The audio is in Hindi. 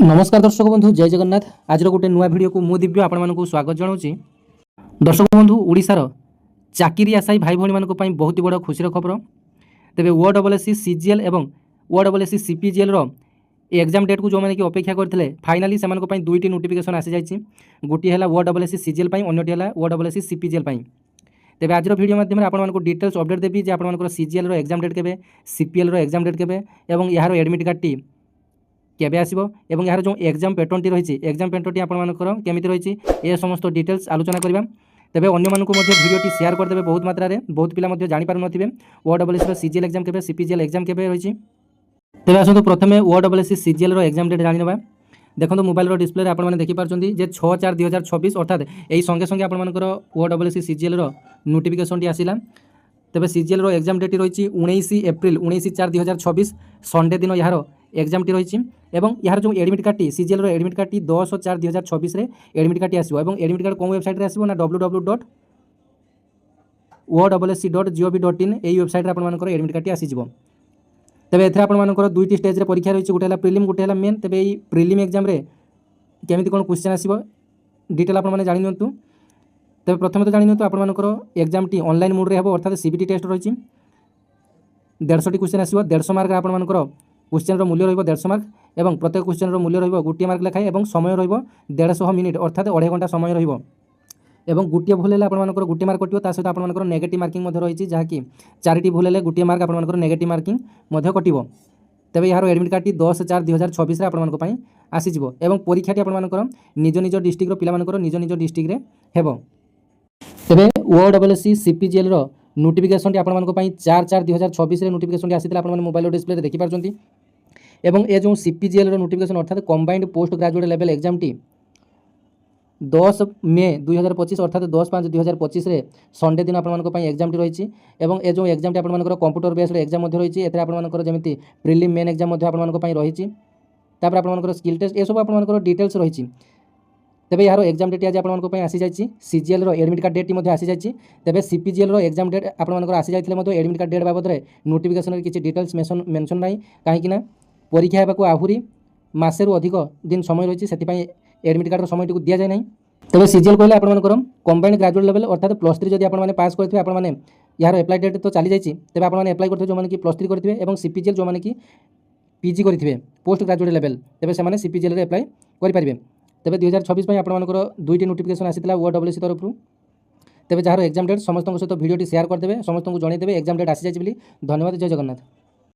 नमस्कार दर्शक बंधु जय जगन्नाथ। आज गोटे नुआ वीडियो को मु दिव्य आपण स्वागत जनाऊँगी। दर्शक बंधु ओडिशार चाकरी आशायी भाई भाई मानक बहुत ही बड़ खुशी खबर। तेरे OSSC CGL और OSSC CPGL एग्जाम डेट को जो मैंने कि अपेक्षा करते फाइनाली से दुईटी नोटिफिकेशन आसी जाइए। गोटे है OSSC CGL अन्यटी है OSSC CPGL। तेज आज वीडियो माध्यम आपको डिटेल्स अपडेट देवी जे आप CGL एग्जाम डेट के CPL एग्जाम डेट के यार एडमिट कार्ड टी केबे आसीबो एवं यार जो एग्जाम पैटर्न टी रही एग्जाम पैटर्न टी आपनकर केमिति रही ए समस्त डिटेल्स आलोचना करबा। तेबे अन्य मानकु मध्ये वीडियो टी शेयर कर देबे बहुत मात्रा रे। बहुत पिला मध्ये जानि पारु नथिबे OSSC CGL एग्जाम केबे CPGL एग्जाम केबे रही। तेबे आसंतु प्रथमे OSSC CGL एग्जाम डेट जानि नबा। देखो मोबाइल डिस्प्ले रे आपण देखि पारछंती जे 6/4/2026 अर्थात एई संगे संगे आपनकर OSSC CGL नोटिफिकेशन टी आसिला। तेबे CGL एग्जाम डेट रही 19 एप्रिल 19/4/2026 संडे दिन यार एग्जाम टी रही एवं यार जो admit card T CGL admit card T 10/4/2026 admit card T आसो एवं एडमिट कार्ड कौन वेबसाइट रे आसो ना www.ossc.gov.in एई वेबसाइट रे आपनकर एडमिट कार्ड टी आसीजिवो। तेबे एथरा आपनकर दुईटी स्टेज रे परीक्षा रही गोटे है प्रिलिम गोटे है मेन। तेबे एई प्रिलिम एग्जाम रे केमिति कोन क्वेश्चन आसीबो डिटेल आपन माने जानि नियंतु। तेबे प्रथम तो जानि नियंतु आपनकर एग्जाम टी ऑनलाइन मोड रे हेबो अर्थात CBT टेस्ट रही 150 टी क्वेश्चन आसीबो। 150 मार्क आपनकर क्वेश्चन मूल्य रही 150 मार्क एवं प्रत्येक क्वेश्चन मूल्य रही गोटे मार्क लेखाएं एवं समय रही 150 मिनिट अर्थात 2.5 घंटा समय रही एवं गोटे भूल है आपंकर गोटे मार्क कटो सहित आपंकर नेगेटिव मार्किंग रही जहाँकि 4टी भूल है गोटे मार्क आपंकर नेगेटिव मार्किंग कटो। तेज यार एडमिट कार्ड टी 10/4/2026 आपंकर आसीज एवं परीक्षाटी आपंकर निज निज डिस्ट्रिक्ट पिलांकर निज निज डिस्ट्रिक्ट हेब। तेज OSSC CPGL नोटिफिकेशन टी आपंकर 4/4/2026 नोटिफिकेशन आसी मोबाइल डिस्प्ले देखिपार। एवं ए जो CPGL नोटिफिकेशन अर्थात combined post graduate level exam T 10 मे 2025 अर्थात 10/5/2025 संडे दिन आपंकर एग्जाम टी रही एवं ए जो एग्जाम टी आपंकर कंप्यूटर बेस्ड एग्जाम रही आपंकर जमी प्रिलिम मेन एग्जाम रही आपंकर स्किल टेस्ट ये सब आपंकर डिटेल्स रही। तेबे यार एग्जाम डेट आज आपंकर आसी जाइए। CGL एडमिट कार्ड डेट आसी जाइए। तेबे CPGL एग्जाम डेट आपंकर आसी जाते एडमिट कार्ड डेट बाबद में नोटिफिकेशन किसी डिटेल्स मेंशन ना कहीं परीक्षा होगा आहरी मसे रु अधिक दिन समय रही से एडमिट कार्ड समय टी दि जाए ना। तेज CGL कहले आपंकर कंबाइंड ग्रेजुएट लेवल अर्थात +3 जब आपने पास करते हैं यार एप्लाई डेट तो चली जाइए। तेज आपने एप्लाई करते जो मैंने +3 करेंगे और CPGL जो मैंने कि PG करेंगे पोस्ट ग्रेजुएट लेवल तेज से CPGL एप्लाई करेंगे। तेज 2026 आपंकर दुईटी नोटिफिकेशन आसाला OSSC तरफ। तेज जार एग्जाम डेट समस्त सहित वीडियो शेयर करदे समस्त जनईदे एग्जाम डेट आसी जाए। धन्यवाद। जय जगन्नाथ।